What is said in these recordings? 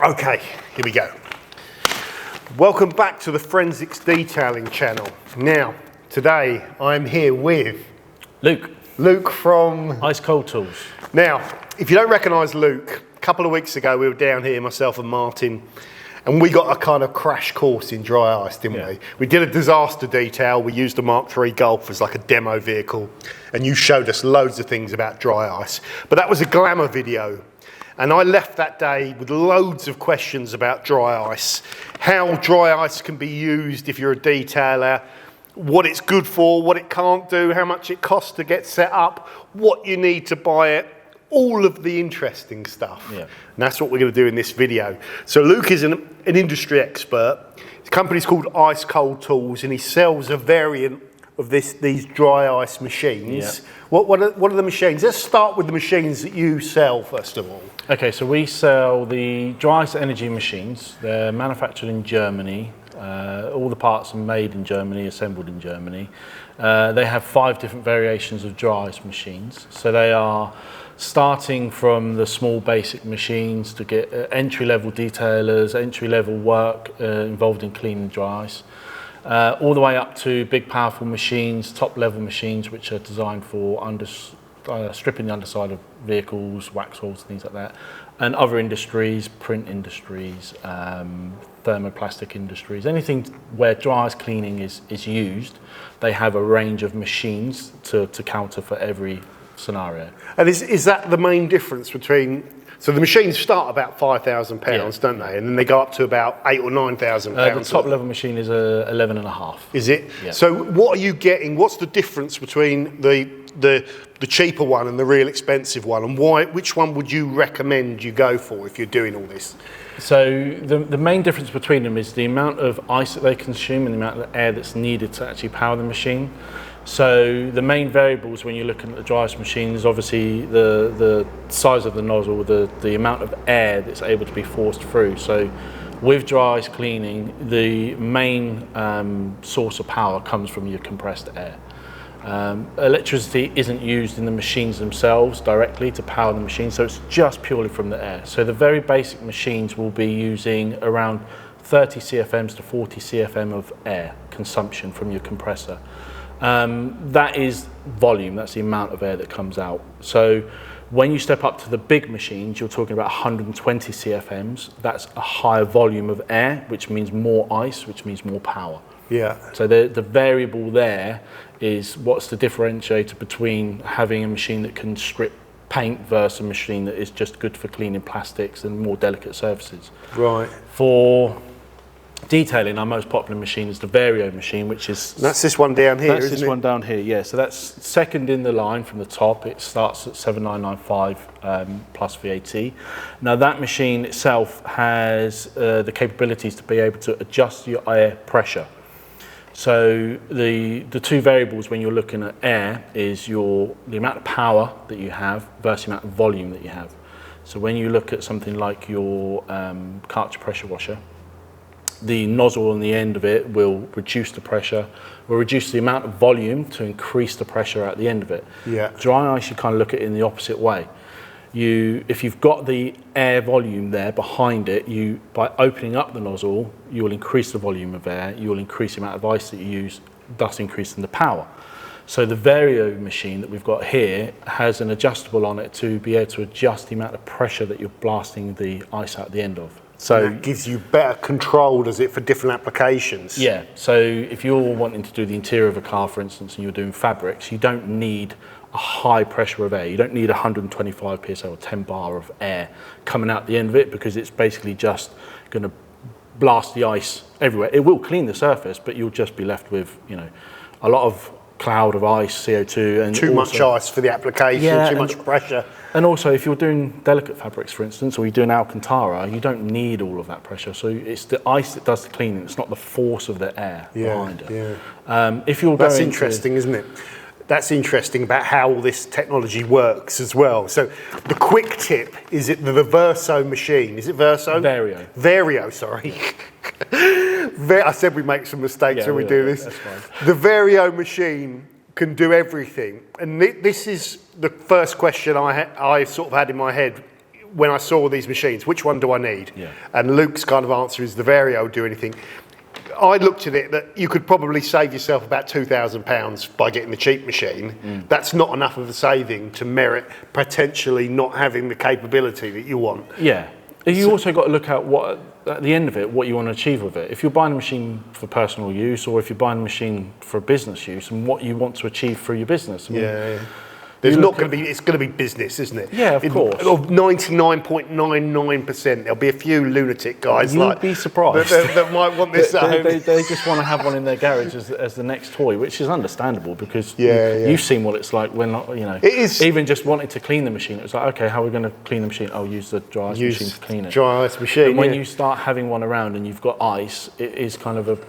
Okay, here we go. Welcome back to the Forensics Detailing channel. Now, today I'm here with Luke from Ice Cold Tools. Now, if you don't recognise Luke, a couple of weeks ago we were down here, myself and Martin, and we got a kind of crash course in dry ice, didn't we? We did a disaster detail. We used a Mark III Golf as like a demo vehicle, and you showed us loads of things about dry ice. But that was a glamour video. And I left that day with loads of questions about dry ice, how dry ice can be used if you're a detailer, what it's good for, what it can't do, how much it costs to get set up, what you need to buy it, all of the interesting stuff. Yeah. And that's what we're going to do in this video. So Luke is an industry expert. His company's called Ice Cold Tools, and he sells a variant of these dry ice machines. Yeah. What are the machines? Let's start with the machines that you sell, first of all. Okay, so we sell the dry ice energy machines. They're manufactured in Germany. All the parts are made in Germany, assembled in Germany. They have 5 different variations of dry ice machines. So they are starting from the small basic machines to get entry-level detailers, entry-level work involved in cleaning dry ice, all the way up to big powerful machines, top-level machines which are designed for stripping the underside of vehicles, wax walls, things like that, and other industries, print industries, thermoplastic industries, anything where dry ice cleaning is used, they have a range of machines to counter for every scenario. And is that the main difference between, so the machines start about £5,000, don't they? And then they go up to about £8,000 or £9,000. The top level machine is 11.5. Is it? Yeah. So what are you getting? What's the difference between the cheaper one and the real expensive one, and which one would you recommend you go for if you're doing all this? So the main difference between them is the amount of ice that they consume and the amount of air that's needed to actually power the machine. So the main variables when you're looking at the dry ice machine is obviously the size of the nozzle, the amount of air that's able to be forced through. So with dry ice cleaning, the main source of power comes from your compressed air. Electricity isn't used in the machines themselves directly to power the machine, so it's just purely from the air. So the very basic machines will be using around 30 CFMs to 40 CFM of air consumption from your compressor. That is volume, that's the amount of air that comes out. So when you step up to the big machines, you're talking about 120 CFMs. That's a higher volume of air, which means more ice, which means more power. Yeah. So the variable there is what's the differentiator between having a machine that can strip paint versus a machine that is just good for cleaning plastics and more delicate surfaces. Right. For detailing, our most popular machine is the Vario machine, which is... That's this one down here, isn't it? That's this one down here, yeah. So that's second in the line from the top. It starts at 7,995 plus VAT. Now that machine itself has the capabilities to be able to adjust your air pressure. So the 2 variables when you're looking at air is the amount of power that you have versus the amount of volume that you have. So when you look at something like your cartridge pressure washer, the nozzle on the end of it will reduce the pressure, will reduce the amount of volume to increase the pressure at the end of it. Yeah. Dry ice, you kind of look at it in the opposite way. If you've got the air volume there behind it, by opening up the nozzle, you will increase the volume of air, you will increase the amount of ice that you use, thus increasing the power. So the Vario machine that we've got here has an adjustable on it to be able to adjust the amount of pressure that you're blasting the ice out the end of. So it gives you better control, does it, for different applications? Yeah, so if you're wanting to do the interior of a car, for instance, and you're doing fabrics, you don't need a high pressure of air. You don't need 125 psi or 10 bar of air coming out the end of it, because it's basically just going to blast the ice everywhere. It will clean the surface, but you'll just be left with, a lot of cloud of ice, CO2, and too much ice for the application, too much pressure. And also, if you're doing delicate fabrics, for instance, or you're doing Alcantara, you don't need all of that pressure. So it's the ice that does the cleaning. It's not the force of the air behind it. Yeah. That's interesting, isn't it? That's interesting about how all this technology works as well. So the quick tip, is it the Verso machine? Is it Verso? Vario. Vario, sorry. I said we make some mistakes when we do this. That's fine. The Vario machine can do everything. And this is the first question I sort of had in my head. when I saw these machines, which one do I need? Yeah. And Luke's kind of answer is the Vario do anything. I looked at it that you could probably save yourself about £2,000 by getting the cheap machine. That's not enough of a saving to merit potentially not having the capability that you want. Yeah. You also got to look at what, at the end of it, what you want to achieve with it. If you're buying a machine for personal use, or if you're buying a machine for business use, and what you want to achieve through your business. I mean, There's not going to be, it's going to be business, isn't it? Yeah, of course. Of 99.99%, there'll be a few lunatic guys You'd be surprised. that might want this at home. They just want to have one in their garage as the next toy, which is understandable because Yeah. you've seen what it's like when, It is. even just wanting to clean the machine. It was like, okay, how are we going to clean the machine? Oh, use the dry ice machine to clean it. Dry ice machine. And when you start having one around and you've got ice, it is kind of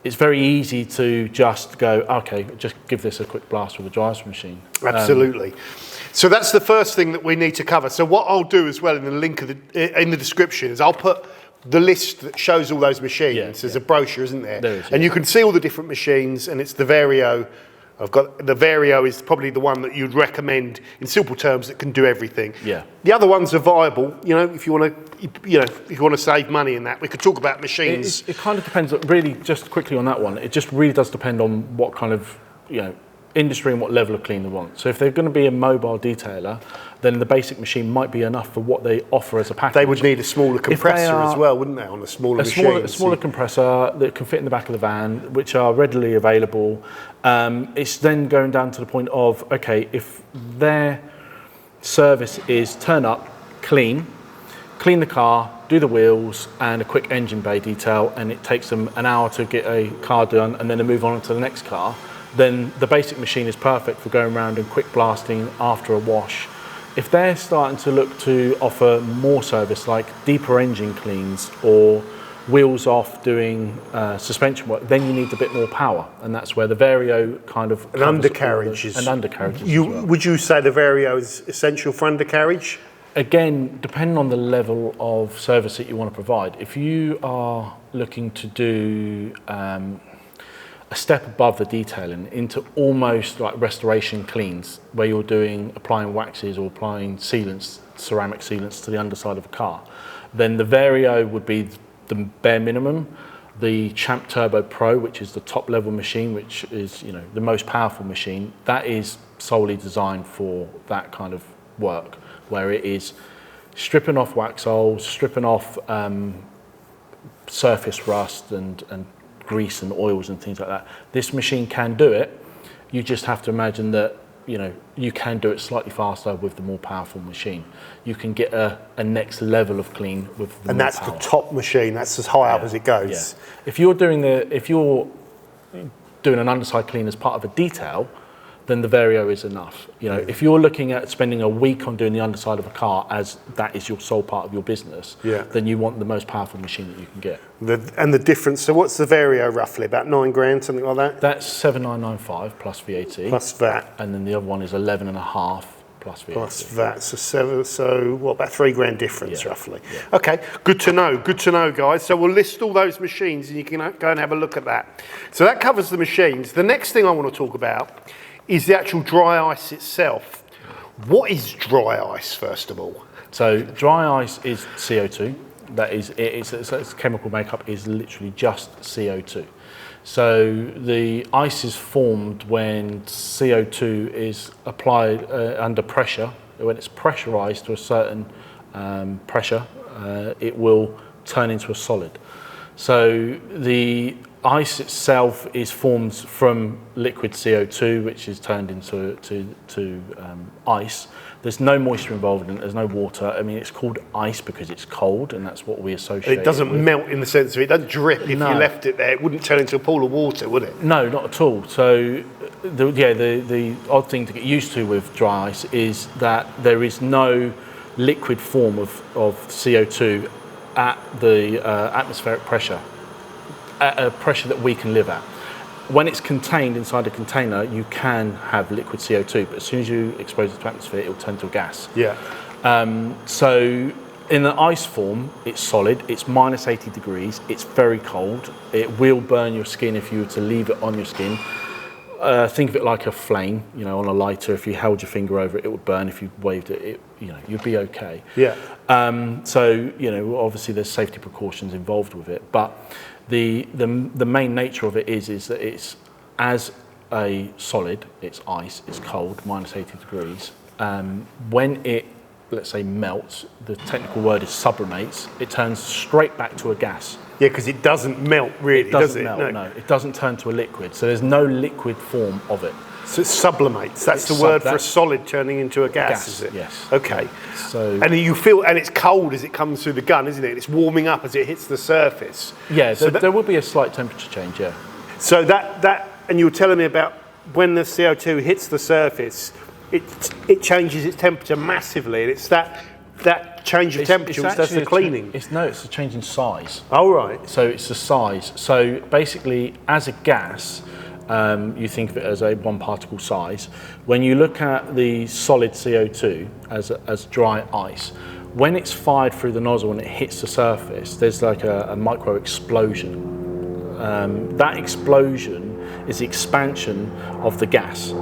it's very easy to just go, okay, just give this a quick blast with a dry ice machine. Absolutely. So that's the first thing that we need to cover. So what I'll do as well in the link in the description is I'll put the list that shows all those machines. There's a brochure, isn't there? There is, and you can see all the different machines, and it's the Vario. I've got the Vario is probably the one that you'd recommend in simple terms that can do everything. Yeah. The other ones are viable. If you want to save money in that, we could talk about machines. It kind of depends. Really, just quickly on that one, it just really does depend on what kind of industry and what level of clean they want. So if they're going to be a mobile detailer, then the basic machine might be enough for what they offer as a package. They would need a smaller compressor as well, wouldn't they, on a smaller machine? A smaller compressor that can fit in the back of the van, which are readily available. It's then going down to the point of, okay, if their service is turn up, clean the car, do the wheels and a quick engine bay detail, and it takes them an hour to get a car done and then they move on to the next car, then the basic machine is perfect for going around and quick blasting after a wash. If they're starting to look to offer more service like deeper engine cleans or wheels off doing suspension work, then you need a bit more power, and that's where the Vario kind of and undercarriages. And undercarriages. Would you say the Vario is essential for undercarriage? Again, depending on the level of service that you want to provide. If you are looking to do a step above the detailing into almost like restoration cleans, where you're applying waxes or applying sealants, ceramic sealants to the underside of a car, then the Vario would be the bare minimum. The Champ Turbo Pro, which is the top level machine, which is the most powerful machine, that is solely designed for that kind of work, where it is stripping off wax holes, stripping off surface rust and grease and oils and things like that. This machine can do it. You just have to imagine that you can do it slightly faster with the more powerful machine. You can get a next level of clean with the and more that's power. the top machine. That's as high up as it goes. Yeah. If you're doing an underside clean as part of a detail, then the Vario is enough. If you're looking at spending a week on doing the underside of a car as that is your sole part of your business, then you want the most powerful machine that you can get. And the difference, so what's the Vario roughly? About $9,000, something like that? That's 7,995 plus VAT. Plus VAT. And then the other one is 11.5 plus VAT. Plus VAT, so what, about $3,000 difference roughly? Yeah. Okay, good to know, guys. So we'll list all those machines and you can go and have a look at that. So that covers the machines. The next thing I want to talk about is the actual dry ice itself. What is dry ice, first of all? So dry ice is CO2. That is, its chemical makeup is literally just CO2. So the ice is formed when CO2 is applied under pressure. When it's pressurized to a certain pressure, it will turn into a solid. So the ice itself is formed from liquid CO2, which is turned into ice. There's no moisture involved in it, there's no water. I mean, it's called ice because it's cold, and that's what we associate it doesn't melt in the sense of it doesn't drip if you left it there. It wouldn't turn into a pool of water, would it? No, not at all. So, the odd thing to get used to with dry ice is that there is no liquid form of CO2 at the atmospheric pressure, at a pressure that we can live at. When it's contained inside a container, you can have liquid CO2, but as soon as you expose it to atmosphere, it will turn to a gas. Yeah. So in the ice form, it's solid, it's minus 80 degrees, it's very cold, it will burn your skin if you were to leave it on your skin. think of it like a flame, you know, on a lighter. If you held your finger over it, it would burn. If you waved it, you know, you'd be okay. Yeah. So, you know, obviously there's safety precautions involved with it, but the main nature of it is that it's, as a solid, it's ice, it's cold, minus 80 degrees. When it, let's say, melts, the technical word is sublimates, it turns straight back to a gas. Yeah, because it doesn't melt really, does it? No, it doesn't turn to a liquid. So there's no liquid form of it. So it sublimates. That's the word for a solid turning into a gas, is it? Yes. Okay. So, and you feel, and it's cold as it comes through the gun, isn't it? It's warming up as it hits the surface. Yeah, so there will be a slight temperature change, yeah. So and you were telling me about when the CO2 hits the surface, it changes its temperature massively, and it's that change of temperature which does the cleaning. It's a change in size. Oh, right. So it's the size. So basically, as a gas, you think of it as a one particle size. When you look at the solid CO2 as dry ice, when it's fired through the nozzle and it hits the surface, there's like a micro explosion. That explosion is the expansion of the gas.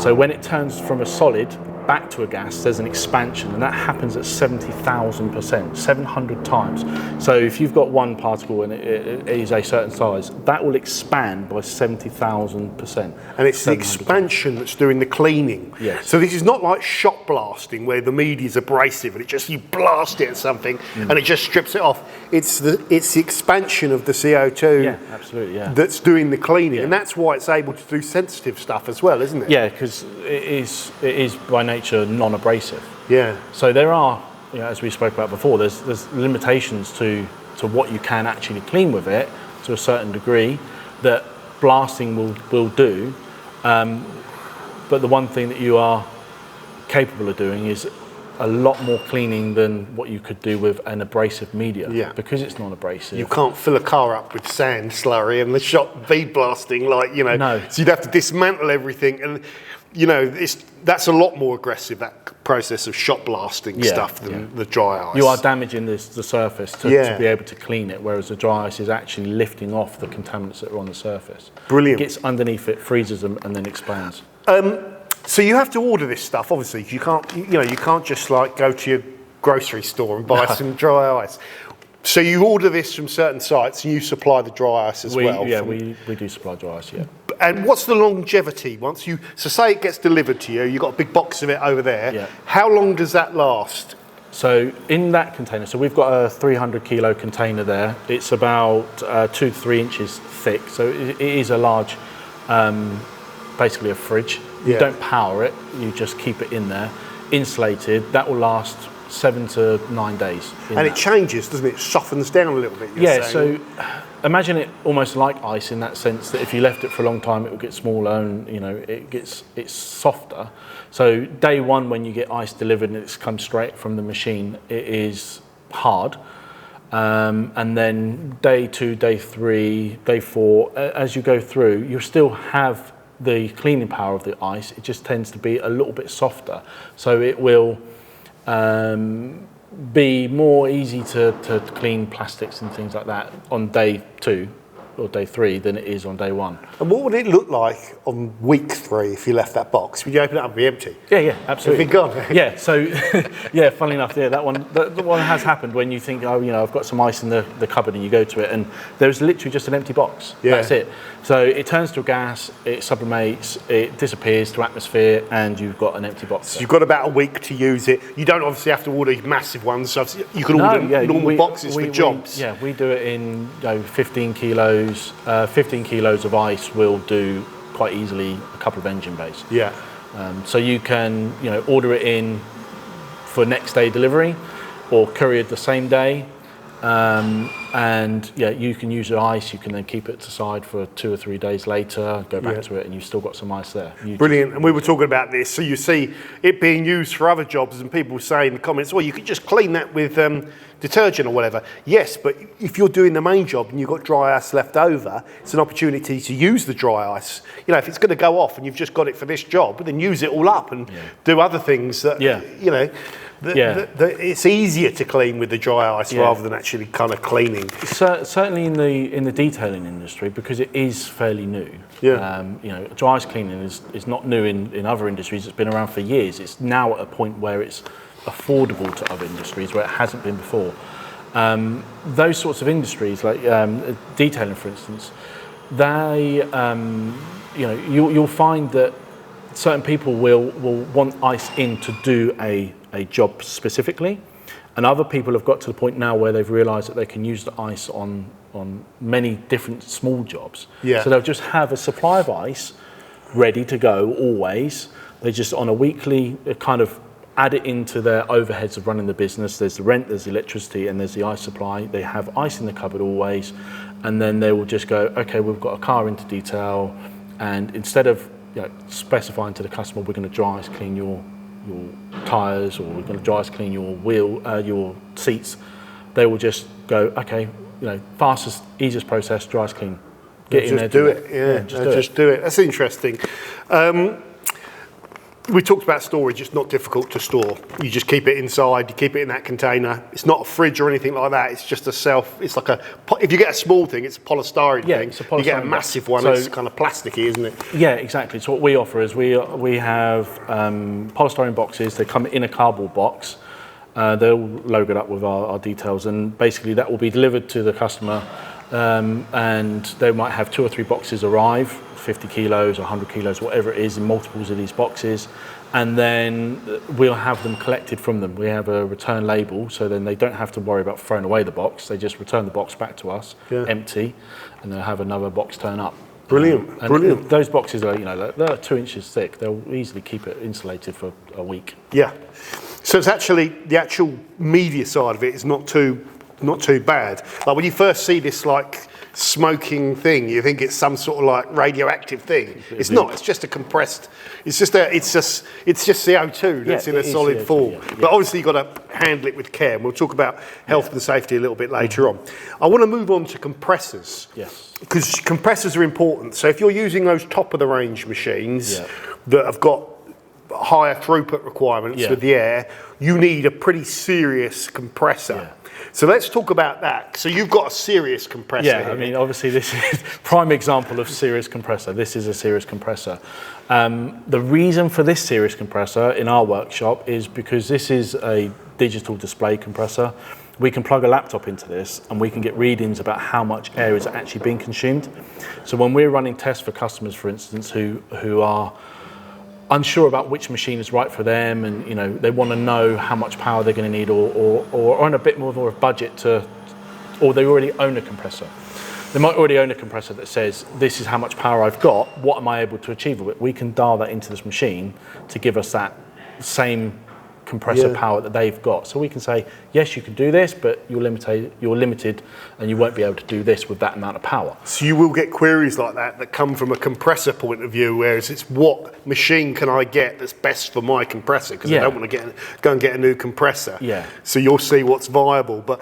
So when it turns from a solid back to a gas, there's an expansion, and that happens at 70,000%, 700 times. So if you've got one particle and it is a certain size, that will expand by 70,000%. And it's the expansion that's doing the cleaning. Yes. So this is not like shot blasting where the media is abrasive and you blast it at something and it just strips it off. It's the expansion of the CO2 yeah, absolutely, yeah. that's doing the cleaning, Yeah. and that's why it's able to do sensitive stuff as well, isn't it? Yeah, because it is by nature non-abrasive. Yeah. So there are, you know, as we spoke about before, there's limitations to what you can actually clean with it to a certain degree that blasting will do. But the one thing that you are capable of doing is a lot more cleaning than what you could do with an abrasive media. Yeah. Because it's non-abrasive. You can't fill a car up with sand slurry and the shot bead blasting, like, you know. No. So you'd have to dismantle everything, and you know, that's a lot more aggressive, that process of shot blasting stuff than the dry ice. You are damaging the surface to be able to clean it, whereas the dry ice is actually lifting off the contaminants that are on the surface. Brilliant. It gets underneath it, freezes them, and then expands. So you have to order this stuff, obviously. You can't just like go to your grocery store and buy some dry ice. So you order this from certain sites and you supply the dry ice as well? Yeah, we do supply dry ice, yeah. And what's the longevity so say it gets delivered to you, you've got a big box of it over there. Yeah. How long does that last? So in that container, so we've got a 300 kilo container there. It's about 2 to 3 inches thick. So it is a large, basically a fridge. You don't power it, you just keep it in there, insulated. That will last 7 to 9 days. And it changes, doesn't it? It softens down a little bit. Yeah, so imagine it almost like ice in that sense that if you left it for a long time, it will get smaller and, you know, it's softer. So day one, when you get ice delivered and it's come straight from the machine, it is hard. And then day 2, day 3, day 4, as you go through, you still have the cleaning power of the ice. It just tends to be a little bit softer. So it will be more easy to clean plastics and things like that on day 2 or day 3 than it is on day 1. And what would it look like on week 3 if you left that box? Would you open it up and be empty? Yeah, absolutely. It'd be gone. Yeah, so yeah, funnily enough, that one has happened when you think, oh, you know, I've got some ice in the cupboard, and you go to it and there's literally just an empty box. Yeah. That's it. So it turns to a gas, it sublimates, it disappears to atmosphere, and you've got an empty box. So you've got about a week to use it. You don't obviously have to order massive ones. So you can order normal boxes for jobs. We do it in 15 kilos. 15 kilos of ice will do quite easily a couple of engine bays. Yeah. So you can, you know, order it in for next day delivery, or couriered the same day. And yeah, you can use your ice. You can then keep it aside for 2 or 3 days later, go back to it, and you've still got some ice there. Brilliant. And we were talking about this. So you see it being used for other jobs, and people say in the comments, well, you could just clean that with detergent or whatever. Yes, but if you're doing the main job and you've got dry ice left over, it's an opportunity to use the dry ice. You know, if it's going to go off and you've just got it for this job, then use it all up and do other things that, you know. It's easier to clean with the dry ice rather than actually kind of cleaning. Certainly in the detailing industry, because it is fairly new. Dry ice cleaning is not new in other industries. It's been around for years. It's now at a point where it's affordable to other industries where it hasn't been before. Those sorts of industries, like detailing, for instance, they you'll find that certain people will want ice in to do a job specifically, and other people have got to the point now where they've realised that they can use the ice on many different small jobs. So they'll just have a supply of ice ready to go always. They just on a weekly kind of add it into their overheads of running the business. There's the rent, there's the electricity, and there's the ice supply. They have ice in the cupboard always, and then they will just go, okay, we've got a car into detail, and instead of specifying to the customer, we're going to dry ice clean your tyres, or we're going to dry ice clean your seats, they will just go, okay, fastest, easiest process, dry ice clean. Get in there, do it. Just do it. That's interesting. We talked about storage. It's not difficult to store. You just keep it inside. You keep it in that container. It's not a fridge or anything like that. It's just it's like if you get a small thing, it's a polystyrene thing. It's a polystyrene. You get a massive one, it's kind of plasticky, isn't it? Yeah, exactly. So what we offer is we have polystyrene boxes. They come in a cardboard box. They're all logoed up with our details, and basically that will be delivered to the customer, and they might have 2 or 3 boxes arrive, 50 kilos or 100 kilos, whatever it is, in multiples of these boxes, and then we'll have them collected from them. We have a return label, so then they don't have to worry about throwing away the box. They just return the box back to us, empty, and they'll have another box turn up. Brilliant. Those boxes are, they're 2 inches thick. They'll easily keep it insulated for a week. Yeah. So it's actually, the actual media side of it is not too bad. Like when you first see this smoking thing, you think it's some sort of radioactive thing. It's not. It's just a compressed. It's just CO2 that's in a solid form. Yeah. But obviously you've got to handle it with care. And we'll talk about health and safety a little bit later on. I want to move on to compressors. Yes. Because compressors are important. So if you're using those top of the range machines that have got higher throughput requirements with the air, you need a pretty serious compressor. So let's talk about that. So you've got a serious compressor here. I mean, obviously this is prime example of serious compressor. This is a serious compressor. The reason for this serious compressor in our workshop is because this is a digital display compressor. We can plug a laptop into this and we can get readings about how much air is actually being consumed. So when we're running tests for customers, for instance, who are unsure about which machine is right for them, and they want to know how much power they're going to need, or on a bit more of a budget or they already own a compressor. They might already own a compressor that says, this is how much power I've got, what am I able to achieve with it? We can dial that into this machine to give us that same compressor power that they've got. So we can say, yes, you can do this, but you're limited and you won't be able to do this with that amount of power. So you will get queries like that come from a compressor point of view, whereas it's what machine can I get that's best for my compressor, because I don't want to go and get a new compressor. So you'll see what's viable. But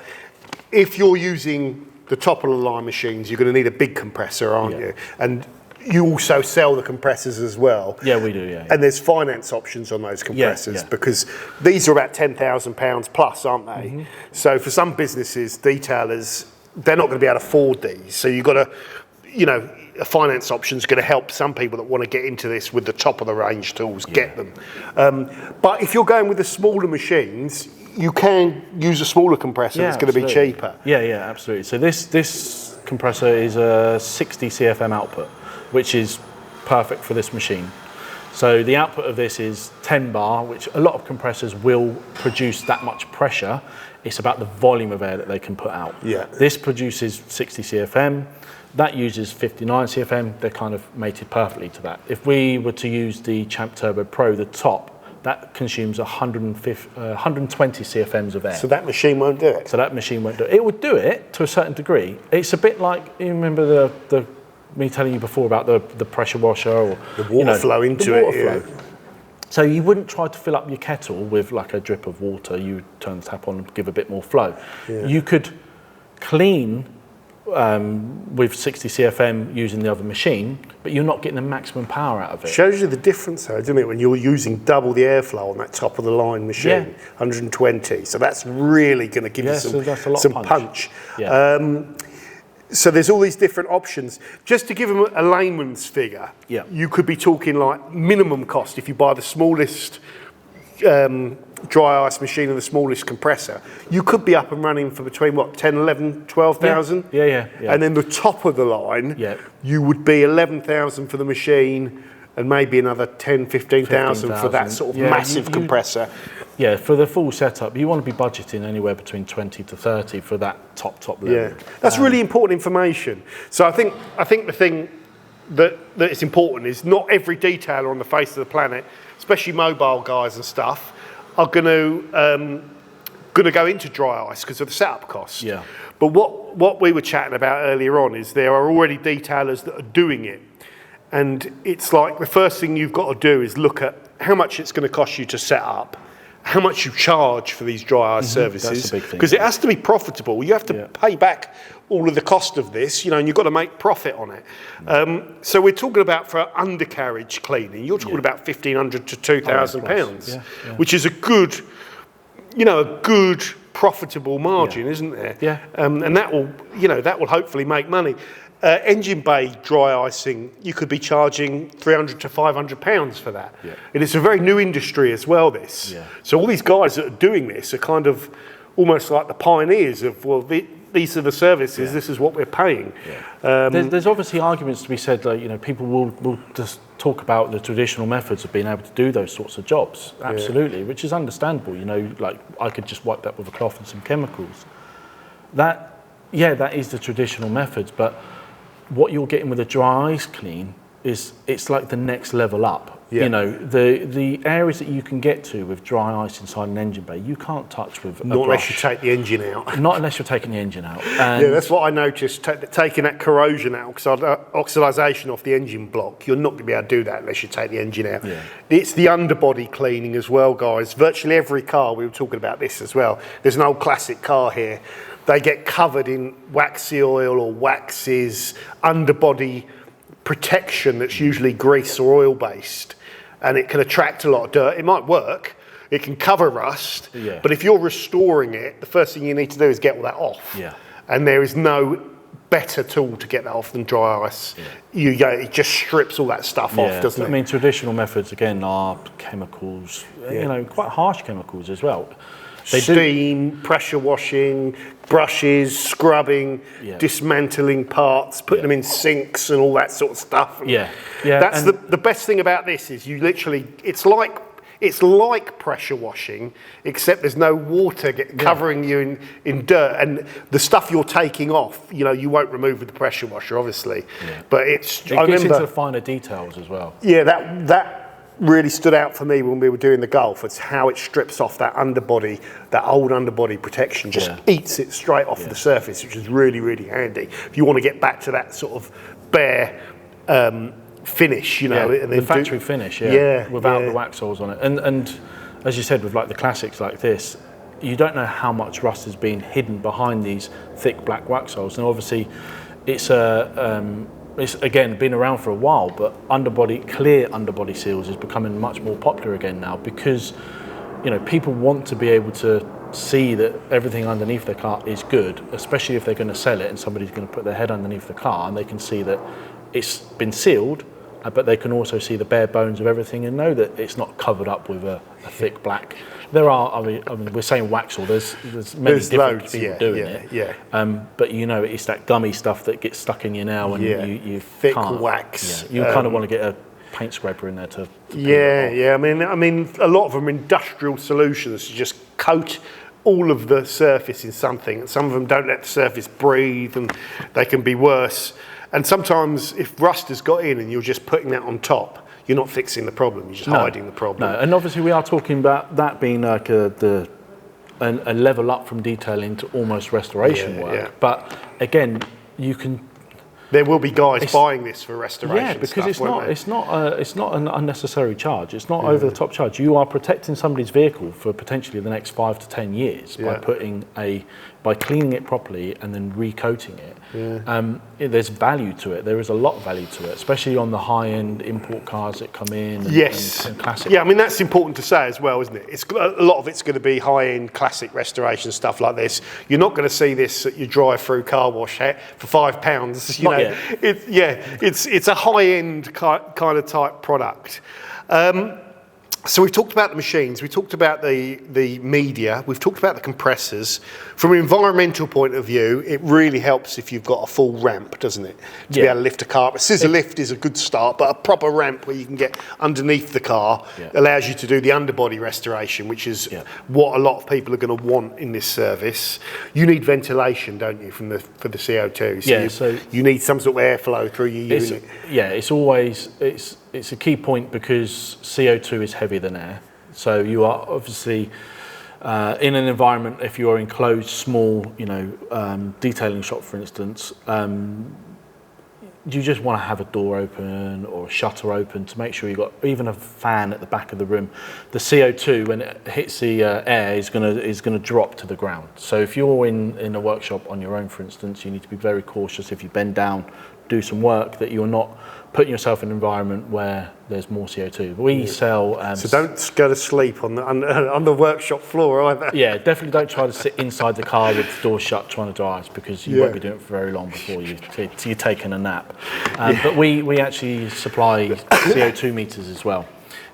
if you're using the top of the line machines, you're going to need a big compressor, aren't you? And you also sell the compressors as well. Yeah, we do, And there's finance options on those compressors because these are about £10,000 plus, aren't they? So for some businesses, detailers, they're not going to be able to afford these. So you've got to, a finance option is going to help some people that want to get into this with the top of the range tools, get them. But if you're going with the smaller machines, you can use a smaller compressor that's going to be cheaper. Yeah, absolutely. So this compressor is a 60 CFM output, which is perfect for this machine. So the output of this is 10 bar, which a lot of compressors will produce that much pressure. It's about the volume of air that they can put out. This produces 60 CFM. That uses 59 CFM. They're kind of mated perfectly to that. If we were to use the Champ Turbo Pro, the top, that consumes 120 CFMs of air. So that machine won't do it? So that machine won't do it. It would do it to a certain degree. It's a bit like, you remember me telling you before about the pressure washer, or the water flow into it. So you wouldn't try to fill up your kettle with like a drip of water. You would turn the tap on and give a bit more flow. You could clean with 60 CFM using the other machine, but you're not getting the maximum power out of it. Shows you the difference though, doesn't it, when you're using double the airflow on that top of the line machine, Yeah. 120. So that's really going to give you so that's a lot some of punch. Yeah. So there's all these different options. Just to give them a layman's figure, Yeah. you could be talking like minimum cost if you buy the smallest dry ice machine and the smallest compressor. You could be up and running for between what, 10, 11, 12,000? Yeah. And then the top of the line, Yeah. you would be 11,000 for the machine and maybe another 10, 15,000 for that sort of massive compressor. Yeah, for the full setup, you want to be budgeting anywhere between 20 to 30 for that top level. Yeah, that's really important information. So I think the thing that is important is not every detailer on the face of the planet, especially mobile guys and stuff, are going to go into dry ice because of the setup cost. Yeah. But what we were chatting about earlier on is there are already detailers that are doing it, and it's like the first thing you've got to do is look at how much it's going to cost you to set up, how much you charge for these dry ice services, That's the big thing, because it has to be profitable. You have to pay back all of the cost of this, and you've got to make profit on it. So we're talking about for undercarriage cleaning, you're talking about £1,500 to £2,000, which is a good profitable margin, isn't there? Yeah. And that will hopefully make money. Engine bay dry icing, you could be charging £300 to £500 for that. Yeah. And it's a very new industry as well, this. Yeah. So all these guys that are doing this are kind of almost like the pioneers of, these are the services, this is what we're paying. Yeah. There's obviously arguments to be said, like, people will just talk about the traditional methods of being able to do those sorts of jobs. Absolutely, which is understandable. Like I could just wipe that with a cloth and some chemicals. That is the traditional methods, but what you're getting with a dry ice clean it's like the next level up. Yeah. The areas that you can get to with dry ice inside an engine bay, you can't touch with a brush. Not unless you take the engine out. Not unless you're taking the engine out. Yeah, that's what I noticed, taking that corrosion out, oxidisation off the engine block, you're not going to be able to do that unless you take the engine out. Yeah. It's the underbody cleaning as well, guys. Virtually every car, we were talking about this as well, there's an old classic car here, they get covered in waxy oil or waxes, underbody protection that's usually grease or oil based, and it can attract a lot of dirt. It might work, it can cover rust, but if you're restoring it, the first thing you need to do is get all that off. Yeah. And there is no better tool to get that off than dry ice. It just strips all that stuff off, doesn't it? I mean, traditional methods again are chemicals, quite harsh chemicals as well. Steam, pressure washing, brushes, scrubbing, dismantling parts, putting them in sinks and all that sort of stuff. That's the best thing about this is you literally, it's like pressure washing, except there's no water covering you in dirt, and the stuff you're taking off, you won't remove with the pressure washer, obviously. But it gets into the finer details as well. Yeah, that really stood out for me when we were doing the Gulf. It's how it strips off that underbody, that old underbody protection, just eats it straight off the surface, which is really, really handy. If you want to get back to that sort of bare finish, and then the factory finish, without the wax oils on it. And as you said, with like the classics like this, you don't know how much rust is being hidden behind these thick black wax oils. And obviously, it's again been around for a while, but clear underbody seals is becoming much more popular again now because people want to be able to see that everything underneath their car is good, especially if they're going to sell it and somebody's going to put their head underneath the car and they can see that it's been sealed, but they can also see the bare bones of everything and know that it's not covered up with a thick black. There are, I mean, we're saying wax oil. There's many different loads, people doing it. But it's that gummy stuff that gets stuck in you now, and you thick can't, wax. You kind of want to get a paint scraper in there to I mean, a lot of them are industrial solutions to just coat all of the surface in something, and some of them don't let the surface breathe, and they can be worse. And sometimes, if rust has got in, and you're just putting that on top, you're not fixing the problem, you're just hiding the problem. No, and obviously we are talking about that being like a level up from detailing to almost restoration work. But again, There will be guys buying this for restoration. Yeah, because stuff, it's not an unnecessary charge. It's not over the top charge. You are protecting somebody's vehicle for potentially the next 5 to 10 years by cleaning it properly and then recoating it. There's value to it. There is a lot of value to it, especially on the high-end import cars that come in. And classic. Yeah, I mean that's important to say as well, isn't it? It's a lot of it's going to be high-end classic restoration stuff like this. You're not going to see this at your drive-through car wash for £5. You know, it's a high-end kind of type product. So we've talked about the machines, we've talked about the media, we've talked about the compressors. From an environmental point of view, it really helps if you've got a full ramp, doesn't it? To be able to lift a car. A scissor lift is a good start, but a proper ramp where you can get underneath the car allows you to do the underbody restoration, which is what a lot of people are going to want in this service. You need ventilation, don't you, for the CO2? So you need some sort of airflow through your unit. It's a key point because CO2 is heavier than air. So you are obviously in an environment, if you're enclosed small, detailing shop, for instance, you just want to have a door open or a shutter open to make sure you've got even a fan at the back of the room. The CO2, when it hits the air, is going to drop to the ground. So if you're in a workshop on your own, for instance, you need to be very cautious if you bend down, do some work, that you're not putting yourself in an environment where there's more CO2. We sell... so don't go to sleep on the workshop floor either. Yeah, definitely don't try to sit inside the car with the door shut trying to dry ice, because you won't be doing it for very long before you're taking a nap. But we actually supply CO2 meters as well.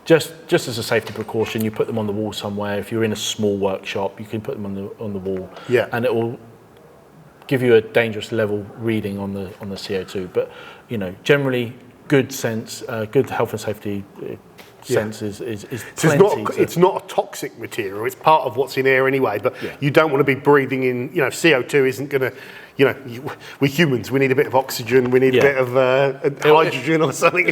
Just as a safety precaution, you put them on the wall somewhere. If you're in a small workshop, you can put them on the wall, and it will give you a dangerous level reading on the CO2. But generally, good sense, good health and safety sense is plenty. So it's not a toxic material. It's part of what's in air anyway. But you don't want to be breathing in. CO2 isn't going to. We're humans. We need a bit of oxygen. We need a bit of hydrogen or something.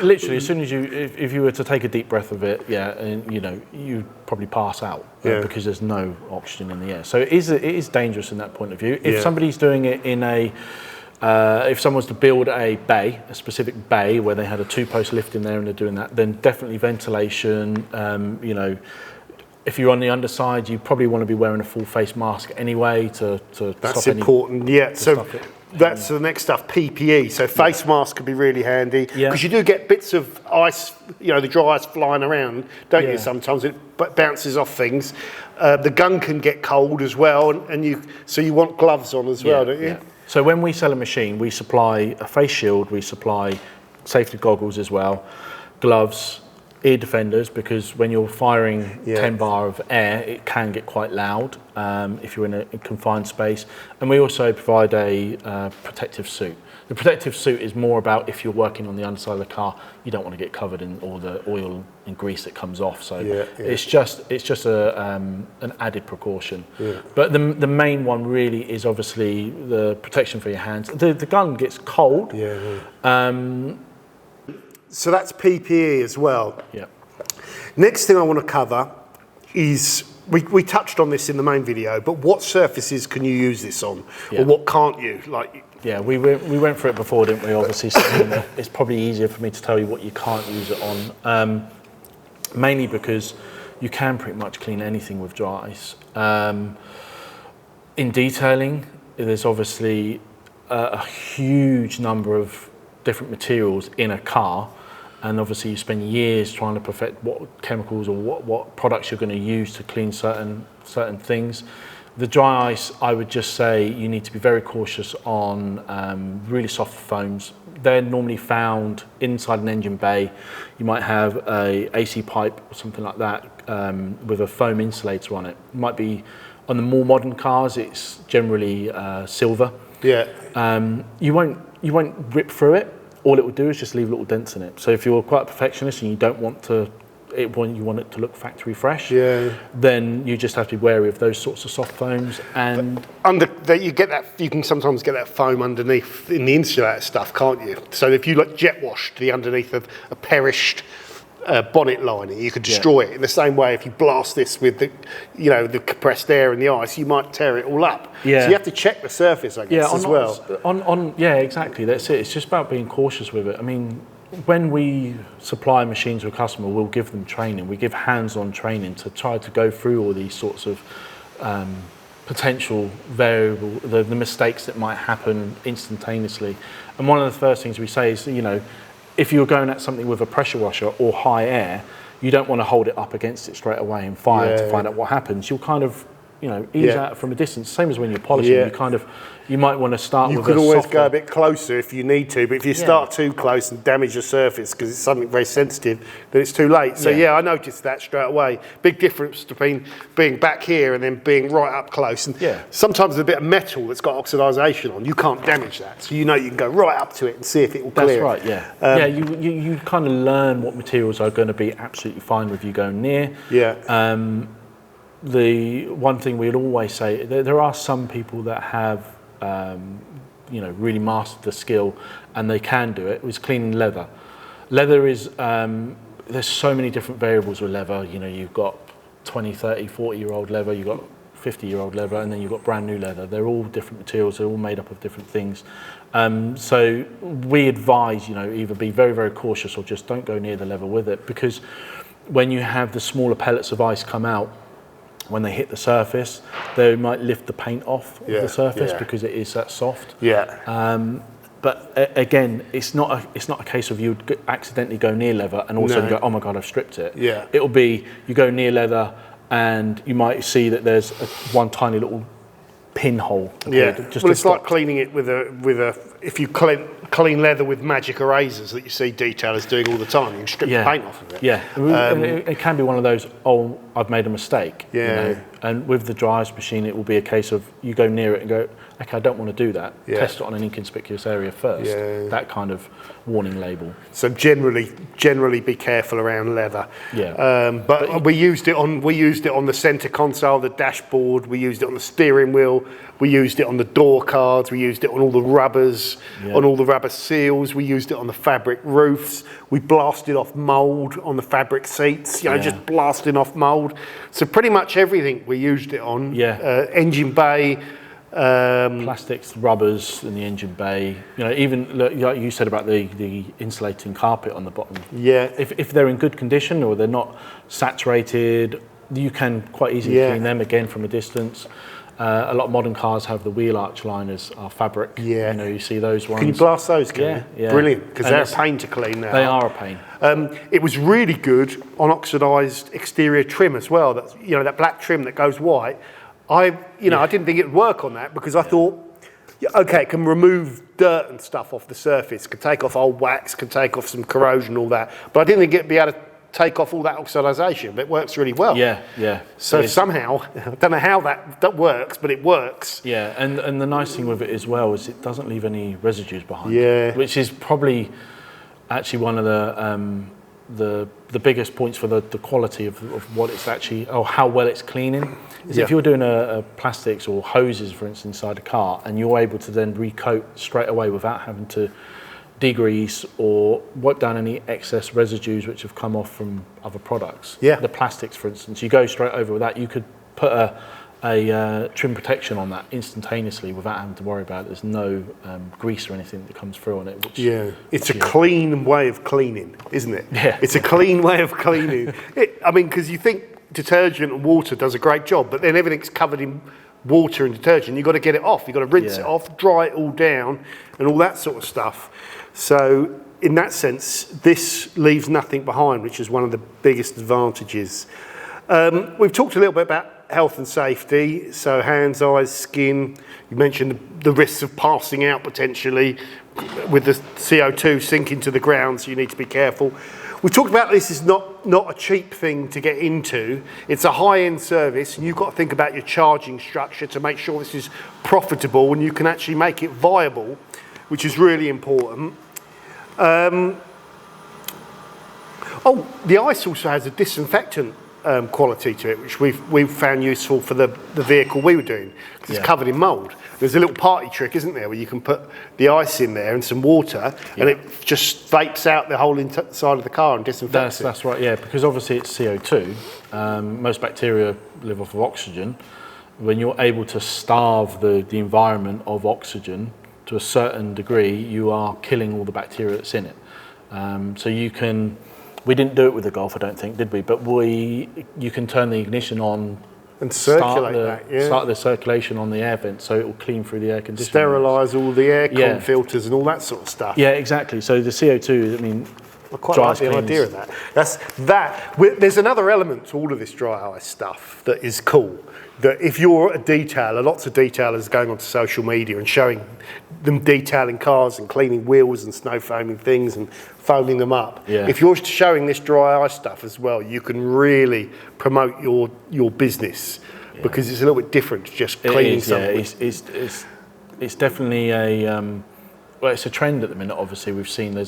Literally, as soon as if you were to take a deep breath of it, and you'd probably pass out because there's no oxygen in the air. So it is dangerous in that point of view. If somebody's doing it in if someone's to build a specific bay where they had a 2-post lift in there and they're doing that, then definitely ventilation. If you're on the underside, you probably want to be wearing a full face mask anyway to that's stop important. So that's the next stuff. PPE. So face mask could be really handy because you do get bits of ice, the dry ice flying around, don't you? Sometimes it bounces off things. The gun can get cold as well, and you want gloves on as well, don't you? So when we sell a machine, we supply a face shield, we supply safety goggles as well, gloves, ear defenders, because when you're firing 10 bar of air, it can get quite loud if you're in a confined space. And we also provide a protective suit. The protective suit is more about if you're working on the underside of the car, you don't want to get covered in all the oil and grease that comes off. So it's just an added precaution. But the main one really is obviously the protection for your hands. The gun gets cold. So that's PPE as well. Next thing I want to cover is, we touched on this in the main video, but what surfaces can you use this on, or what can't you? We went through it before, didn't we? Obviously, so it's probably easier for me to tell you what you can't use it on, mainly because you can pretty much clean anything with dry ice. In detailing, there's obviously a huge number of different materials in a car, and obviously you spend years trying to perfect what chemicals or what products you're going to use to clean certain things. The dry ice, I would just say you need to be very cautious on really soft foams. They're normally found inside an engine bay. You might have a AC pipe or something like that with a foam insulator on it. It might be, on the more modern cars, it's generally silver. You won't rip through it. All it will do is just leave little dents in it. So if you're quite a perfectionist and you don't want you want it to look factory fresh, then you just have to be wary of those sorts of soft foams. And you can sometimes get that foam underneath in the insulator stuff, can't you? So if you jetwashed the underneath of a perished bonnet lining, you could destroy it. In the same way, if you blast this with the compressed air and the ice, you might tear it all up. Yeah. So you have to check the surface, I guess, as well. Yeah, exactly. That's it. It's just about being cautious with it. I mean, when we supply a machine to a customer, we'll give them training. We give hands-on training to try to go through all these sorts of potential variable, the mistakes that might happen instantaneously. And one of the first things we say is, if you're going at something with a pressure washer or high air, you don't want to hold it up against it straight away and fire to find out what happens. You'll kind of, ease out from a distance. Same as when you're polishing, you might want to start with a You could always softer. go a bit closer if you need to, but if you start too close and damage the surface because it's something very sensitive, then it's too late. So I noticed that straight away. Big difference between being back here and then being right up close. And sometimes there's a bit of metal that's got oxidisation on. You can't damage that, so you can go right up to it and see if it will clear. That's right. You kind of learn what materials are going to be absolutely fine with you going near. The one thing we'd always say, there are some people that have, really mastered the skill and they can do it, is cleaning leather. Leather is, there's so many different variables with leather. You've got 20, 30, 40-year-old leather, you've got 50-year-old leather, and then you've got brand new leather. They're all different materials, they're all made up of different things. So we advise, either be very, very cautious or just don't go near the leather with it, because when you have the smaller pellets of ice come out, when they hit the surface, they might lift the paint off of the surface because it is that soft. But again, it's not a case of you accidentally go near leather and also go, oh my God, I've stripped it. It'll be you go near leather and you might see that there's one tiny little pinhole. It's like cleaning it with a if you clean leather with magic erasers that you see detailers doing all the time, you can strip the paint off of it. It can be one of those, oh, I've made a mistake. And with the dryers machine, it will be a case of you go near it and go, okay, I don't want to do that. Test it on an inconspicuous area first. That kind of warning label. So generally be careful around leather. But we used it on the center console, the dashboard. We used it on the steering wheel. We used it on the door cards. We used it on all the rubbers, on all the rubber seals. We used it on the fabric roofs. We blasted off mould on the fabric seats. Just blasting off mould. So pretty much everything we used it on. Engine bay. Plastics, rubbers in the engine bay. Even like you said about the insulating carpet on the bottom. If they're in good condition or they're not saturated, you can quite easily clean them again from a distance. A lot of modern cars have the wheel arch liners are fabric. You see those ones. Can you blast those? Brilliant, because they're a pain to clean now. They are a pain. It was really good on oxidised exterior trim as well. That black trim that goes white. I didn't think it would work on that because I thought, okay, it can remove dirt and stuff off the surface, can take off old wax, can take off some corrosion, all that. But I didn't think it'd be able to take off all that oxidisation, but it works really well. So somehow, I don't know how that works, but it works. And the nice thing with it as well is it doesn't leave any residues behind. Which is probably actually one of the biggest points for the quality of what it's actually, or how well it's cleaning. Is if you're doing a plastics or hoses, for instance, inside a car, and you're able to then recoat straight away without having to degrease or wipe down any excess residues which have come off from other products. The plastics, for instance, you go straight over with that. You could put a trim protection on that instantaneously without having to worry about it. There's no grease or anything that comes through on it. Which, it's a clean way of cleaning, isn't it? It's a clean way of cleaning. Because you think detergent and water does a great job, but then everything's covered in water and detergent. You've got to get it off. You've got to rinse it off, dry it all down, and all that sort of stuff. So in that sense, this leaves nothing behind, which is one of the biggest advantages. We've talked a little bit about health and safety, so hands, eyes, skin. You mentioned the risks of passing out potentially with the CO2 sinking to the ground, so you need to be careful. We talked about this is not a cheap thing to get into. It's a high-end service, and you've got to think about your charging structure to make sure this is profitable and you can actually make it viable, which is really important. The ice also has a disinfectant quality to it, which we've found useful for the vehicle we were doing, because it's covered in mould. There's a little party trick, isn't there, where you can put the ice in there and some water, and it just vapes out the whole inside of the car and disinfects it. That's right, yeah, because obviously it's CO2. Most bacteria live off of oxygen. When you're able to starve the environment of oxygen to a certain degree, you are killing all the bacteria that's in it. So you can, we didn't do it with the Golf, I don't think, did we? But you can turn the ignition on and circulate start the circulation on the air vent, so it will clean through the air conditioning. Sterilise all the aircon filters and all that sort of stuff. Yeah, exactly. So the CO2, I mean, I quite like the idea of that. There's another element to all of this dry ice stuff that is cool. That if you're a detailer, lots of detailers going onto social media and showing them detailing cars and cleaning wheels and snow foaming things and foaming them up. Yeah. If you're showing this dry ice stuff as well, you can really promote your business, because it's a little bit different to just cleaning something. Yeah, it's definitely well, it's a trend at the minute. Obviously, we've seen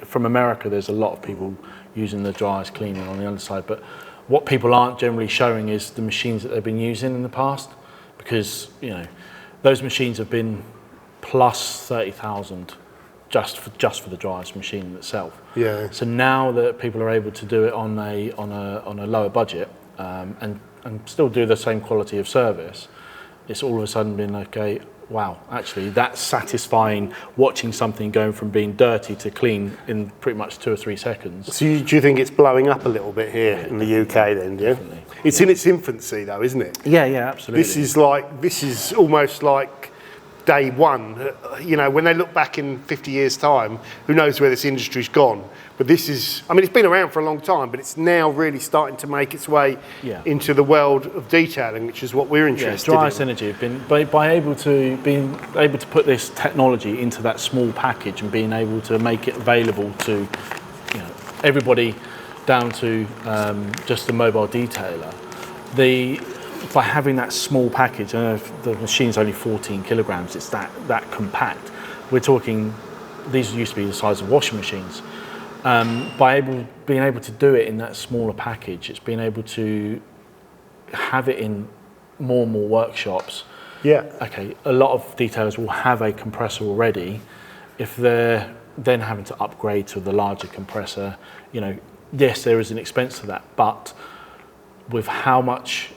from America. There's a lot of people using the dry ice cleaning on the underside, but what people aren't generally showing is the machines that they've been using in the past, because those machines have been plus 30,000 just for the dry ice machine itself. Yeah. So now that people are able to do it on a lower budget and still do the same quality of service, it's all of a sudden been like wow, actually that's satisfying, watching something going from being dirty to clean in pretty much 2 or 3 seconds. So do you think it's blowing up a little bit here in the UK then? Yeah, definitely. It's in its infancy though, isn't it? Yeah, absolutely. This is almost like day one. When they look back in 50 years' time, who knows where this industry's gone? But this is, it's been around for a long time, but it's now really starting to make its way into the world of detailing, which is what we're interested in. Dry ice energy have been being able to put this technology into that small package and being able to make it available to everybody down to just the mobile detailer. By having that small package, I don't know if the machine's only 14 kilograms, it's that compact. We're talking, these used to be the size of washing machines. Being able to do it in that smaller package, it's being able to have it in more and more workshops. Yeah. Okay, a lot of detailers will have a compressor already. If they're then having to upgrade to the larger compressor, yes, there is an expense to that, but with how much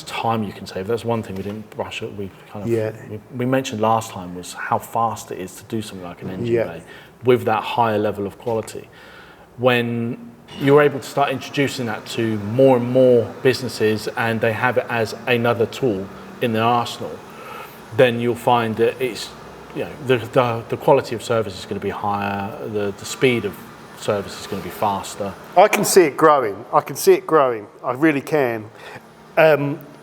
time you can save. That's one thing we didn't brush up. We mentioned last time was how fast it is to do something like an engine bay with that higher level of quality. When you're able to start introducing that to more and more businesses and they have it as another tool in their arsenal, then you'll find that it's the quality of service is going to be higher, the speed of service is going to be faster. I can see it growing. I really can.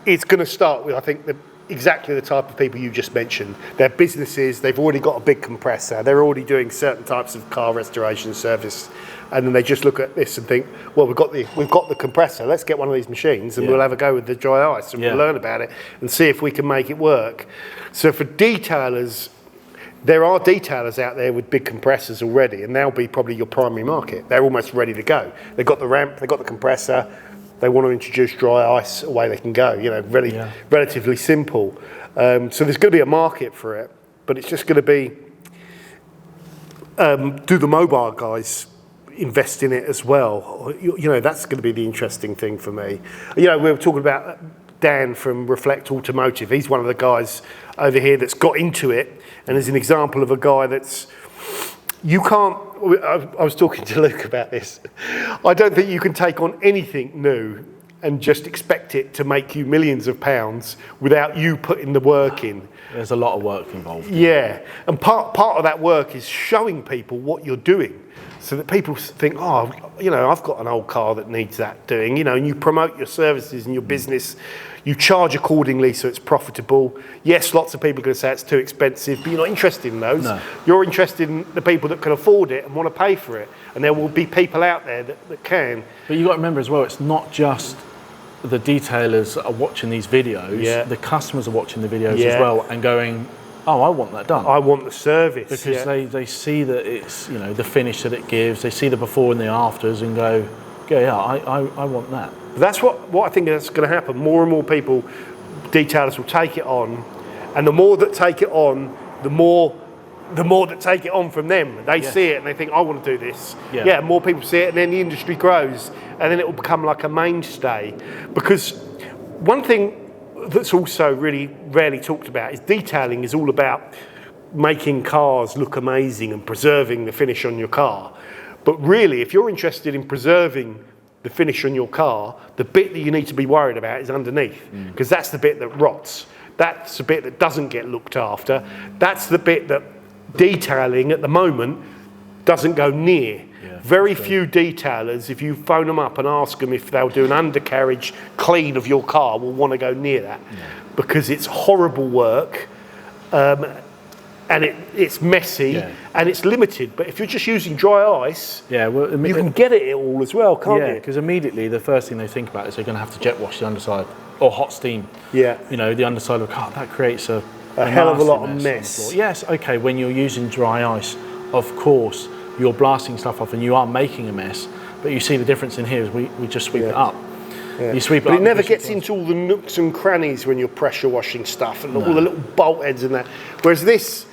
It's going to start with, I think, exactly the type of people you just mentioned. They're businesses, they've already got a big compressor, they're already doing certain types of car restoration service, and then they just look at this and think, well, we've got the compressor, let's get one of these machines and we'll have a go with the dry ice and we'll learn about it and see if we can make it work. So for detailers, there are detailers out there with big compressors already, and they'll be probably your primary market. They're almost ready to go. They've got the ramp, they've got the compressor, they want to introduce dry ice, away they can go, relatively simple. So there's going to be a market for it, but it's just going to be, do the mobile guys invest in it as well? That's going to be the interesting thing for me. We were talking about Dan from Reflect Automotive. He's one of the guys over here that's got into it, and is an example of a guy that's, I was talking to Luke about this. I don't think you can take on anything new and just expect it to make you millions of pounds without you putting the work in. There's a lot of work involved. Yeah, and part of that work is showing people what you're doing, so that people think, I've got an old car that needs that doing, and you promote your services and your business. You charge accordingly so it's profitable. Yes, lots of people are going to say it's too expensive, but you're not interested in those. No. You're interested in the people that can afford it and want to pay for it. And there will be people out there that can. But you've got to remember as well, it's not just the detailers that are watching these videos. Yeah. The customers are watching the videos as well and going, oh, I want that done. I want the service. Because they see that it's, the finish that it gives. They see the before and the afters and go, yeah, I want that. That's what I think is going to happen. More and more people, detailers will take it on, and the more that take it on, the more that take it on from them. They see it and they think, I want to do this. Yeah, more people see it, and then the industry grows, and then it will become like a mainstay. Because one thing that's also really rarely talked about is detailing is all about making cars look amazing and preserving the finish on your car. But really, if you're interested in preserving the finish on your car, the bit that you need to be worried about is underneath, because that's the bit that rots. That's the bit that doesn't get looked after. That's the bit that detailing at the moment doesn't go near. Very few detailers, if you phone them up and ask them if they'll do an undercarriage clean of your car, will want to go near that, because it's horrible work, and it's messy, and it's limited. But if you're just using dry ice, you can get it all as well, can't you? Yeah, because immediately the first thing they think about is they're going to have to jet wash the underside or hot steam. Yeah, you know, the underside of a car. That creates a hell of a lot of mess. Yes, okay. When you're using dry ice, of course, you're blasting stuff off and you are making a mess. But you see the difference in here is we just sweep it up. Yeah. You sweep it but up. It never gets into all the nooks and crannies when you're pressure washing stuff and all the little bolt heads and that. Whereas this,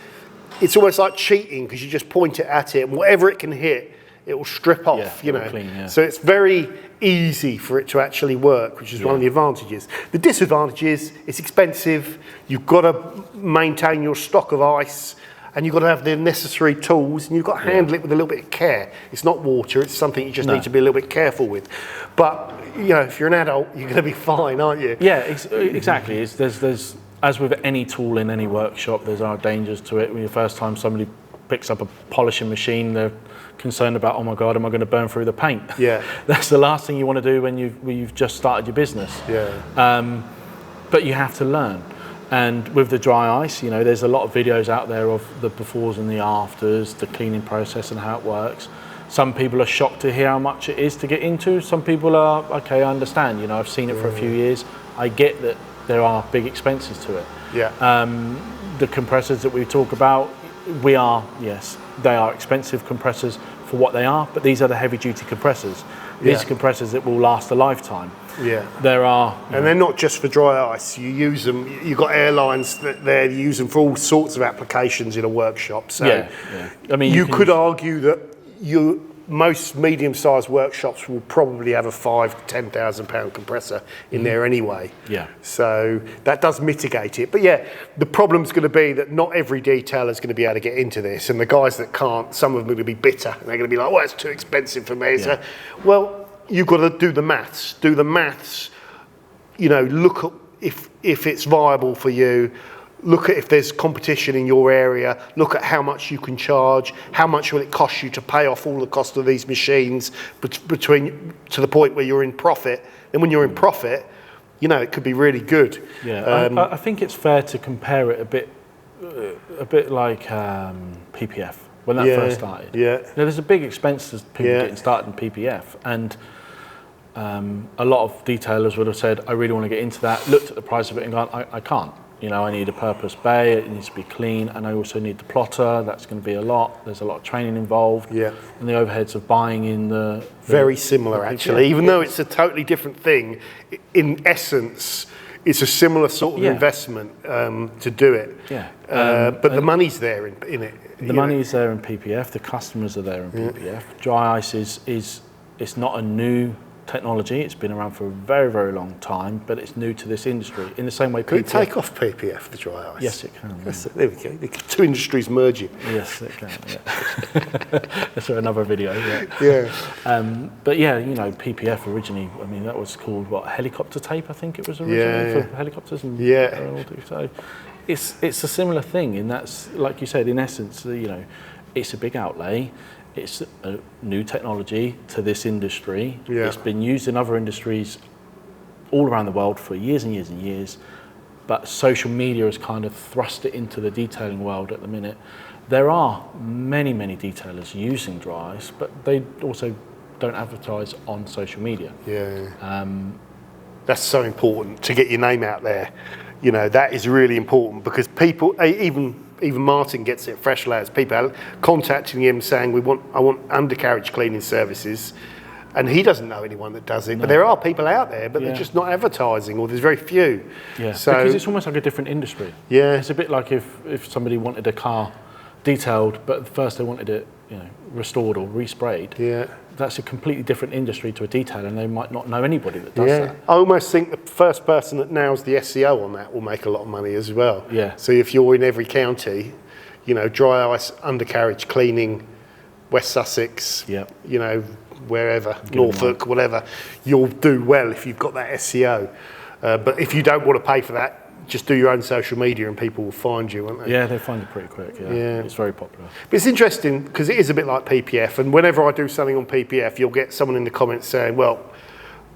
it's almost like cheating, because you just point it at it and whatever it can hit, it will strip off, you know. Clean, So it's very easy for it to actually work, which is one of the advantages. The disadvantage is it's expensive. You've got to maintain your stock of ice, and you've got to have the necessary tools, and you've got to handle it with a little bit of care. It's not water, it's something you just need to be a little bit careful with. But, you know, if you're an adult, you're going to be fine, aren't you? Yeah, exactly. There's as with any tool in any workshop, there's our dangers to it. When the first time somebody picks up a polishing machine, they're concerned about, oh my God, am I going to burn through the paint? Yeah. That's the last thing you want to do when you've just started your business. Yeah. But you have to learn. And with the dry ice, you know, there's a lot of videos out there of the befores and the afters, the cleaning process and how it works. Some people are shocked to hear how much it is to get into. Some people are, okay, I understand, you know, I've seen it for a few years. I get that there are big expenses to it. Yeah. The compressors that we talk about, they are expensive compressors for what they are, but these are the heavy duty compressors. These are compressors that will last a lifetime. Yeah. There are... And they're not just for dry ice. You use them, you've got airlines that they use them for all sorts of applications in a workshop. So I mean, you could argue that most medium-sized workshops will probably have a £5,000 to £10,000 compressor in there anyway. Yeah. So that does mitigate it. But yeah, the problem's going to be that not every detailer is going to be able to get into this, and the guys that can't, some of them are going to be bitter, and they're going to be like, well, it's too expensive for me. So, well, you've got to do the maths. Do the maths, you know, look at if it's viable for you. Look at if there's competition in your area, look at how much you can charge, how much will it cost you to pay off all the cost of these machines between to the point where you're in profit. And when you're in profit, you know, it could be really good. Yeah, I think it's fair to compare it a bit like PPF when that first started. Yeah. You know, there's a big expense to people getting started in PPF, and a lot of detailers would have said, I really want to get into that, looked at the price of it and gone, I can't. You know, I need a purpose bay, it needs to be clean, and I also need the plotter, that's going to be a lot. There's a lot of training involved. Yeah. And the overheads of buying in the... Very similar, actually. Even though it's a totally different thing, in essence, it's a similar sort of investment to do it. Yeah. But the money's there in it. The money's there in PPF, the customers are there in PPF. Dry ice it's not a new technology. It's been around for a very, very long time, but it's new to this industry. In the same way, can it take off PPF, the dry ice? Yes, it can. Yes, there we go. The two industries merging. Yes, it can. Yeah. That's for another video. But yeah, you know, PPF originally. I mean, that was called helicopter tape. I think it was originally for helicopters. And so it's a similar thing, and that's like you said. In essence, you know, it's a big outlay. It's a new technology to this industry. Yeah. It's been used in other industries all around the world for years and years and years, but social media has kind of thrust it into the detailing world at the minute. There are many, many detailers using dry ice, but they also don't advertise on social media. Yeah. That's so important to get your name out there. You know, that is really important, because people, even Martin gets it, Fresh Layers, people contacting him saying, I want undercarriage cleaning services. And he doesn't know anyone that does it, but there are people out there, but they're just not advertising, or there's very few. Yeah, so, because it's almost like a different industry. Yeah. It's a bit like if somebody wanted a car detailed, but first they wanted it, restored or resprayed. Yeah. That's a completely different industry to a detailer, and they might not know anybody that does that. I almost think the first person that nails the SEO on that will make a lot of money as well. Yeah. So if you're in every county, dry ice, undercarriage cleaning, West Sussex, wherever, Norfolk, whatever, you'll do well if you've got that SEO. But if you don't want to pay for that, just do your own social media and people will find you, won't they? Yeah, they find it pretty quick. Yeah. It's very popular. But it's interesting because it is a bit like PPF, and whenever I do something on PPF, you'll get someone in the comments saying, well,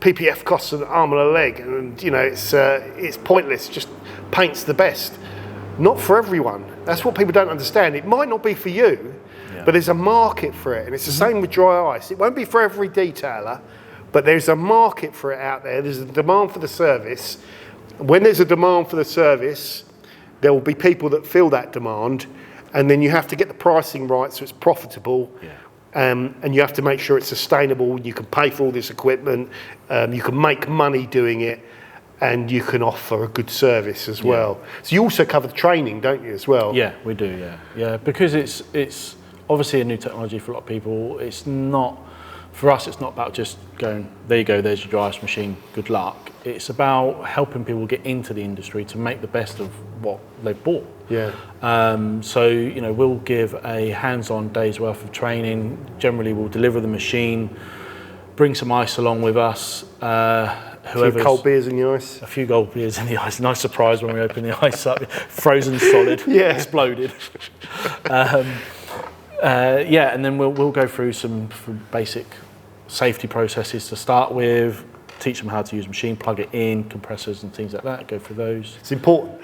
PPF costs an arm and a leg, and it's pointless, just paint's the best. Not for everyone. That's what people don't understand. It might not be for you, but there's a market for it, and it's the same with dry ice. It won't be for every detailer, but there's a market for it out there. There's a demand for the service. When there's a demand for the service, there will be people that fill that demand, and then you have to get the pricing right so it's profitable, and you have to make sure it's sustainable. You can pay for all this equipment, you can make money doing it, and you can offer a good service as well. So you also cover the training, don't you, as well? Yeah, we do. Yeah, because it's obviously a new technology for a lot of people. It's not. For us, it's not about just going, there you go, there's your dry ice machine, good luck. It's about helping people get into the industry to make the best of what they've bought. Yeah. So, we'll give a hands-on day's worth of training. Generally, we'll deliver the machine, bring some ice along with us. A few cold beers in the ice. A few cold beers in the ice. Nice surprise when we open the ice up. Frozen solid, exploded. And then we'll go through some basic safety processes to start with, teach them how to use the machine, plug it in, compressors and things like that, go through those. It's important.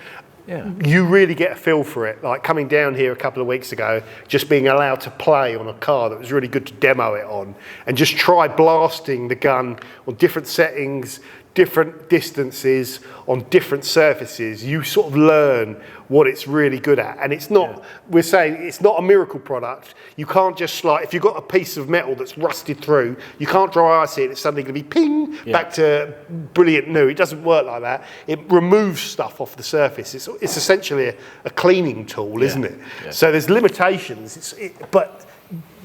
Yeah. You really get a feel for it. Like coming down here a couple of weeks ago, just being allowed to play on a car that was really good to demo it on, and just try blasting the gun on different settings, different distances, on different surfaces. You sort of learn what it's really good at. And it's not, we're saying it's not a miracle product. You can't just if you've got a piece of metal that's rusted through, you can't dry ice it, it's suddenly going to be ping, back to brilliant new. It doesn't work like that. It removes stuff off the surface. It's essentially a cleaning tool, isn't it? Yeah. So there's limitations, but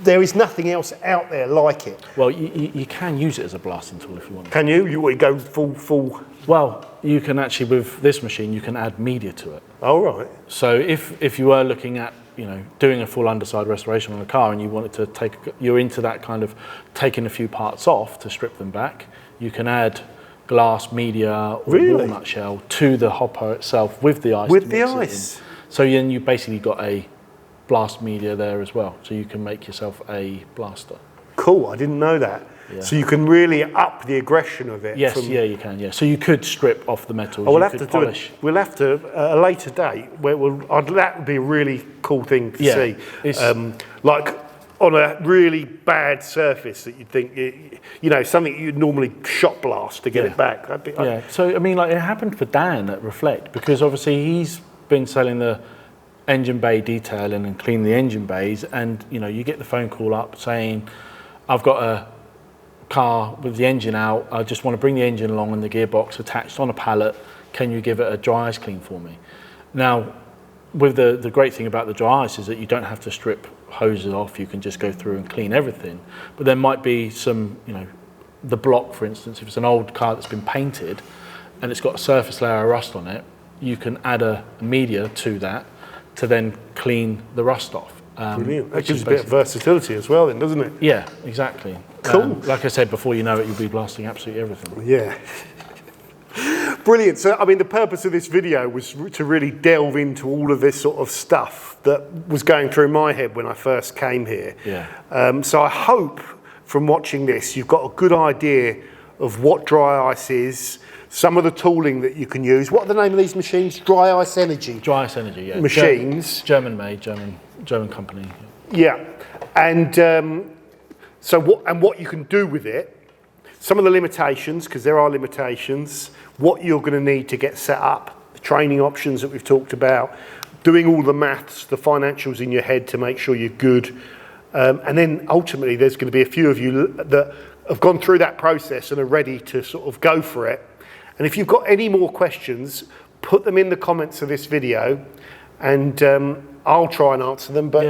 there is nothing else out there like it. Well, you can use it as a blasting tool if you want. Can you? You go full? Well, you can actually, with this machine, you can add media to it. Oh, right. So if you were looking at, doing a full underside restoration on a car and you wanted to you're into that kind of taking a few parts off to strip them back, you can add glass, media, or walnut shell to the hopper itself with the ice. With the ice? So then you basically got a blast media there as well, so you can make yourself a blaster. Cool, I didn't know that. Yeah. So you can really up the aggression of it. Yes, you can. Yeah, so you could strip off the metals. We'll have to polish. We'll have to a later date where that would be a really cool thing to see. Like on a really bad surface that you'd think, something you'd normally shot blast to get it back. So I mean, like it happened for Dan at Reflect, because obviously he's been selling the engine bay detailing and clean the engine bays, and you get the phone call up saying, I've got a car with the engine out, I just want to bring the engine along and the gearbox attached on a pallet, can you give it a dry ice clean for me? Now, with the great thing about the dry ice is that you don't have to strip hoses off, you can just go through and clean everything. But there might be some, the block, for instance, if it's an old car that's been painted and it's got a surface layer of rust on it, you can add a media to that to then clean the rust off. Brilliant. That gives a bit of versatility as well then, doesn't it? Yeah, exactly. Cool. Like I said, before you know it, you'll be blasting absolutely everything. Yeah. Brilliant. So, I mean, the purpose of this video was to really delve into all of this sort of stuff that was going through my head when I first came here. Yeah. So I hope from watching this, you've got a good idea of what dry ice is, some of the tooling that you can use. What are the name of these machines? Dry Ice Energy. Dry Ice Energy, yeah. Machines. German-made, German company. Yeah. And what you can do with it, some of the limitations, because there are limitations, what you're going to need to get set up, the training options that we've talked about, doing all the maths, the financials in your head to make sure you're good. And then ultimately there's going to be a few of you that have gone through that process and are ready to sort of go for it. And if you've got any more questions, put them in the comments of this video, and I'll try and answer them, but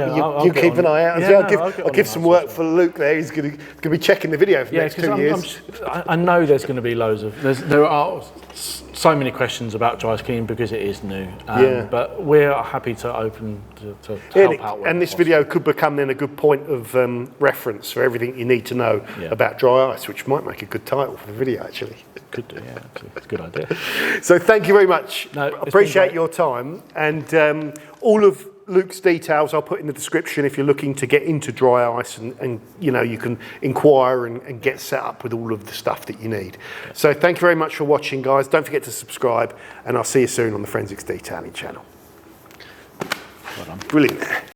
you keep an eye out. I'll give some work for Luke there. He's going to be checking the video for the next 2 years. I know there's going to be loads of, there are so many questions about dry cleaning because it is new. But we're happy to open to help out. And this video could become then a good point of reference for everything you need to know about dry ice, which might make a good title for the video, actually. Could do, yeah. It's a good idea. So thank you very much. Appreciate your time. And all of Luke's details I'll put in the description if you're looking to get into dry ice, and you know, you can inquire and get set up with all of the stuff that you need. So thank you very much for watching, guys. Don't forget to subscribe, and I'll see you soon on the Forensics Detailing channel. Well done. Brilliant.